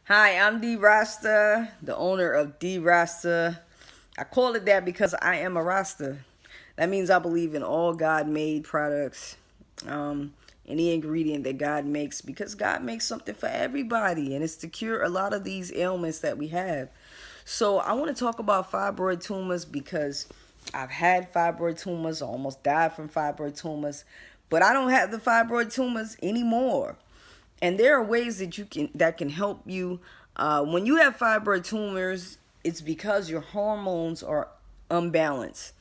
Hi, I'm D Rasta, the owner of D Rasta. I call it that because I am a Rasta. That means I believe in all God made products, any ingredient that God makes, because God makes something for everybody, and it's to cure a lot of these ailments that we have. So, I want to talk about fibroid tumors because I've had fibroid tumors, I almost died from fibroid tumors, but I don't have the fibroid tumors anymore. And there are ways that can help you. When you have fibroid tumors, it's because your hormones are unbalanced,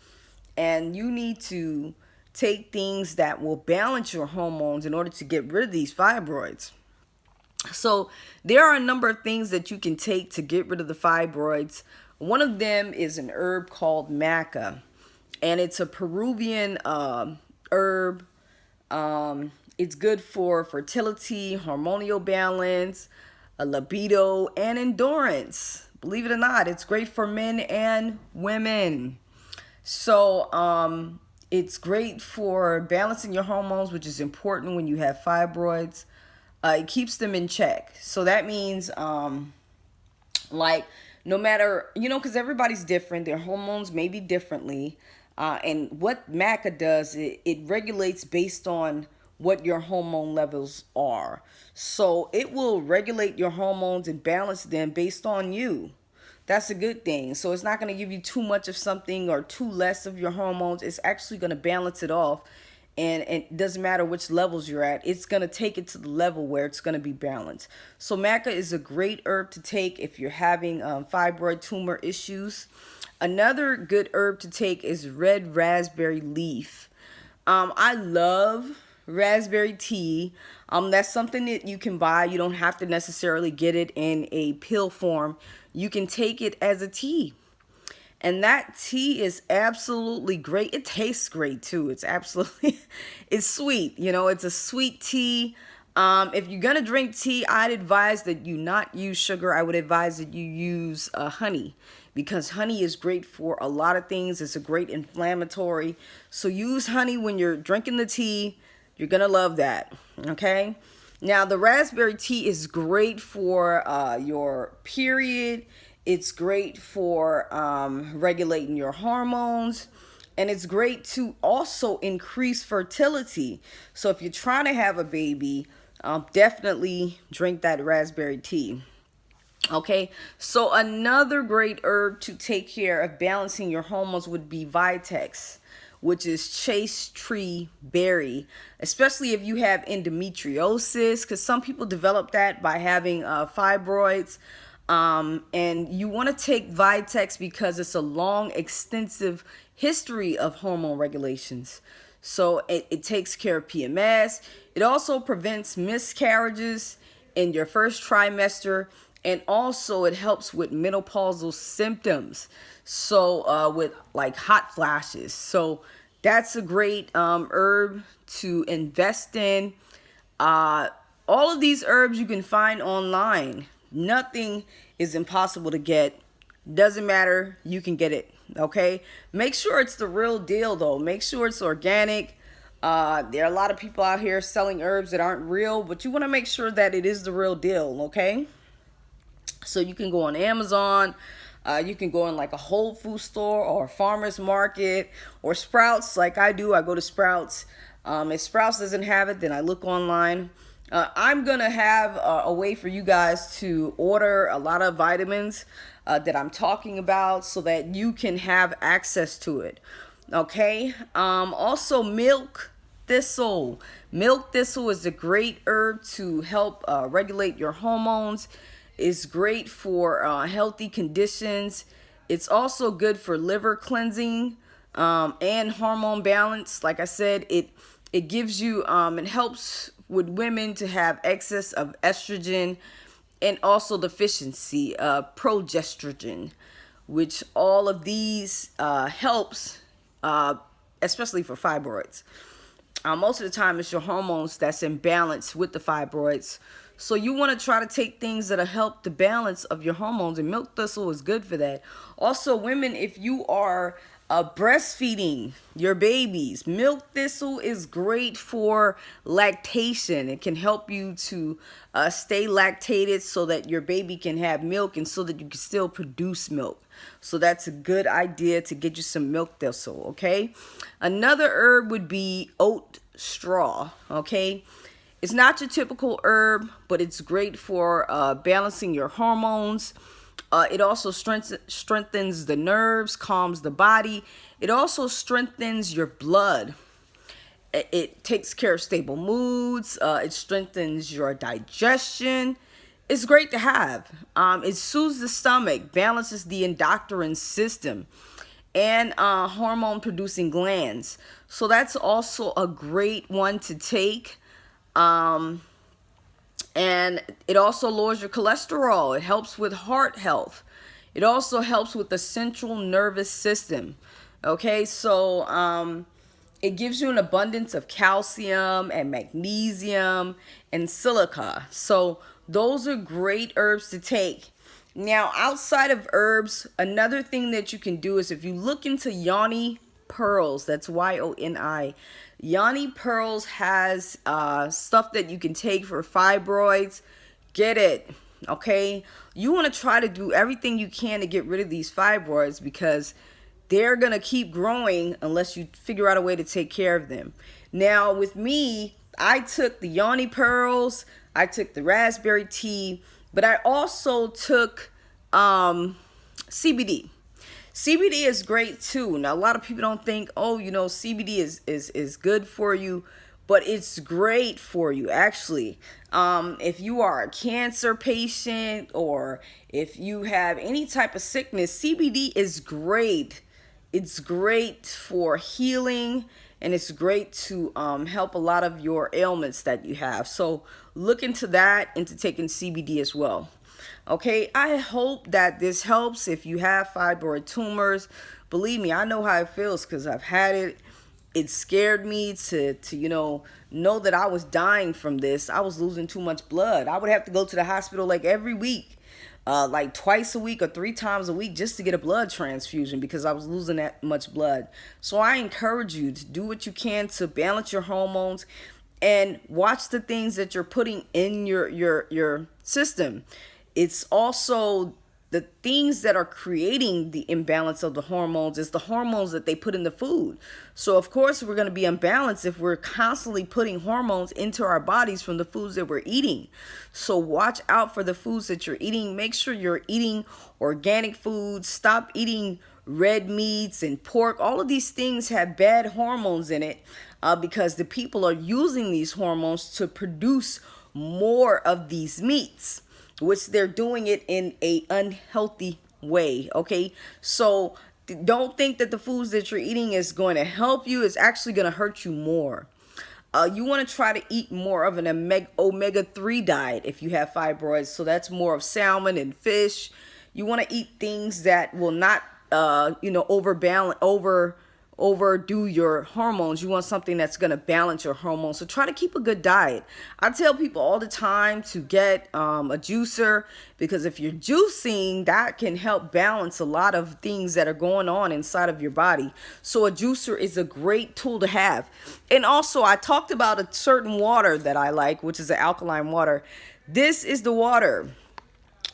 and you need to take things that will balance your hormones in order to get rid of these fibroids. So there are a number of things that you can take to get rid of the fibroids. One of them is an herb called maca, and it's a Peruvian herb. It's good for fertility, hormonal balance, a libido, and endurance. Believe it or not, it's great for men and women. So, it's great for balancing your hormones, which is important when you have fibroids. It keeps them in check. So that means, like, no matter, because everybody's different, their hormones may be differently. And what maca does, it regulates based on what your hormone levels are. So it will regulate your hormones and balance them based on you. That's a good thing. So it's not going to give you too much of something or too less of your hormones. It's actually going to balance it off. And it doesn't matter which levels you're at. It's going to take it to the level where it's going to be balanced. So maca is a great herb to take if you're having fibroid tumor issues. Another good herb to take is red raspberry leaf. I love raspberry tea. That's something that you can buy. You don't have to necessarily get it in a pill form. You can take it as a tea. And that tea is absolutely great. It tastes great too. It's absolutely, it's sweet. It's a sweet tea. If you're gonna drink tea, I'd advise that you not use sugar. I would advise that you use honey, because honey is great for a lot of things. It's a great inflammatory. So use honey when you're drinking the tea. You're gonna love that. Okay. Now the raspberry tea is great for your period. It's great for regulating your hormones. And it's great to also increase fertility. So if you're trying to have a baby, definitely drink that raspberry tea. Okay, so another great herb to take care of balancing your hormones would be Vitex, which is chase tree berry, especially if you have endometriosis, because some people develop that by having fibroids. And you want to take Vitex because it's a long, extensive history of hormone regulations. So it takes care of PMS. It also prevents miscarriages in your first trimester. And also it helps with menopausal symptoms. So with like hot flashes. So that's a great herb to invest in. All of these herbs you can find online. Nothing is impossible to get. Doesn't matter, you can get it. Okay, make sure it's the real deal though. Make sure it's organic. There are a lot of people out here selling herbs that aren't real, but you want to make sure that it is the real deal. Okay, so you can go on Amazon. You can go in like a Whole Food store or a farmer's market or Sprouts, like I do. I go to Sprouts. If Sprouts doesn't have it, then I look online. I'm going to have a way for you guys to order a lot of vitamins that I'm talking about so that you can have access to it. Okay. Also, milk thistle. Milk thistle is a great herb to help regulate your hormones. It's great for healthy conditions. It's also good for liver cleansing and hormone balance. Like I said, it gives you, it helps with women to have excess of estrogen and also deficiency progesterone, which all of these helps, especially for fibroids. Most of the time it's your hormones that's in balance with the fibroids. So you want to try to take things that help the balance of your hormones, and milk thistle is good for that. Also, women, if you are Breastfeeding your babies. Milk thistle is great for lactation. It can help you to stay lactated so that your baby can have milk and so that you can still produce milk. So that's a good idea to get you some milk thistle, okay? Another herb would be oat straw, okay? It's not your typical herb, but it's great for balancing your hormones. It also strengthens the nerves, calms the body. It also strengthens your blood. It takes care of stable moods. It strengthens your digestion. It's great to have. It soothes the stomach, balances the endocrine system, and hormone-producing glands. So that's also a great one to take. And it also lowers your cholesterol. It helps with heart health. It also helps with the central nervous system. Okay, so it gives you an abundance of calcium and magnesium and silica. So those are great herbs to take. Now, outside of herbs, another thing that you can do is if you look into yoni pearls, that's Y-O-N-I. Yoni pearls has stuff that you can take for fibroids. Get it, okay? You want to try to do everything you can to get rid of these fibroids because they're going to keep growing unless you figure out a way to take care of them. Now, with me, I took the yoni pearls, I took the raspberry tea, but I also took CBD. CBD is great too. Now, a lot of people don't think, oh, you know, CBD is good for you, but it's great for you, actually. If you are a cancer patient or if you have any type of sickness, CBD is great. It's great for healing, and it's great to help a lot of your ailments that you have. So look into that, into taking CBD as well. Okay, I hope that this helps if you have fibroid tumors. Believe me, I know how it feels because I've had it. It scared me to know that I was dying from this. I was losing too much blood. I would have to go to the hospital like every week, like twice a week or 3 times a week just to get a blood transfusion because I was losing that much blood. So I encourage you to do what you can to balance your hormones and watch the things that you're putting in your system. It's also the things that are creating the imbalance of the hormones is the hormones that they put in the food. So of course we're going to be imbalanced if we're constantly putting hormones into our bodies from the foods that we're eating. So watch out for the foods that you're eating. Make sure you're eating organic foods. Stop eating red meats and pork. All of these things have bad hormones in it because the people are using these hormones to produce more of these meats, which they're doing it in a unhealthy way. Okay, so don't think that the foods that you're eating is going to help you. It's actually going to hurt you more. You want to try to eat more of an omega-3 diet if you have fibroids. So that's more of salmon and fish. You want to eat things that will not overdo your hormones. You want something that's going to balance your hormones. So try to keep a good diet. I tell people all the time to get a juicer because if you're juicing, that can help balance a lot of things that are going on inside of your body. So a juicer is a great tool to have. And also I talked about a certain water that I like, which is an alkaline water. This is the water.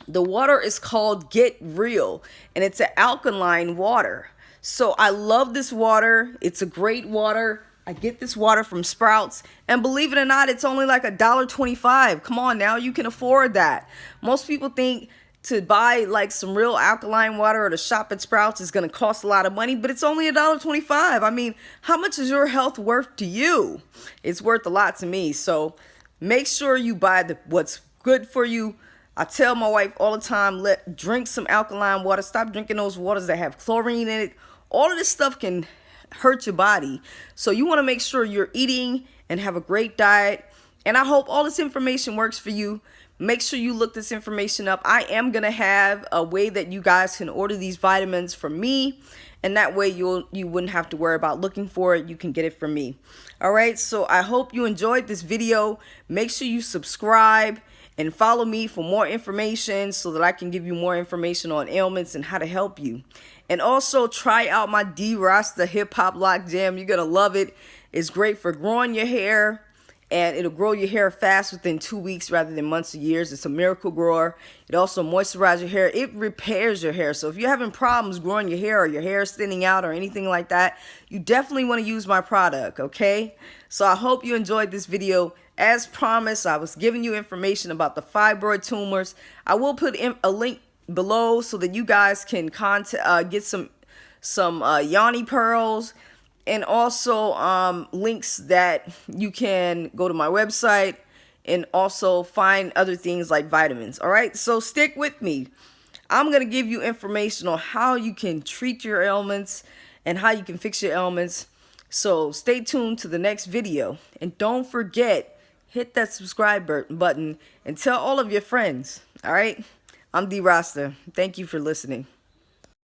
The water is called Get Real, and it's an alkaline water. So I love this water. It's a great water. I get this water from Sprouts, and believe it or not, it's only like $1.25. Come on now, you can afford that. Most people think to buy like some real alkaline water or to shop at Sprouts is going to cost a lot of money, but it's only $1.25. I mean, how much is your health worth to you? It's worth a lot to me. So make sure you buy what's good for you. I tell my wife all the time, drink some alkaline water. Stop drinking those waters that have chlorine in it. All of this stuff can hurt your body. So you want to make sure you're eating and have a great diet. And I hope all this information works for you. Make sure you look this information up. I am going to have a way that you guys can order these vitamins from me. And that way you wouldn't have to worry about looking for it. You can get it from me. All right. So I hope you enjoyed this video. Make sure you subscribe. And follow me for more information so that I can give you more information on ailments and how to help you. And also try out my D-Rasta Hip Hop Lock Jam. You're going to love it. It's great for growing your hair, and it'll grow your hair fast within 2 weeks rather than months or years. It's a miracle grower. It also moisturizes your hair. It repairs your hair. So if you're having problems growing your hair, or your hair is thinning out or anything like that, you definitely want to use my product, okay? So I hope you enjoyed this video. As promised, I was giving you information about the fibroid tumors. I will put in a link below so that you guys can get some yoni pearls, and also links that you can go to my website and also find other things like vitamins. All right, so stick with me. I'm going to give you information on how you can treat your ailments and how you can fix your ailments. So stay tuned to the next video, and don't forget, hit that subscribe button and tell all of your friends. All right, I'm D-Rasta. Thank you for listening.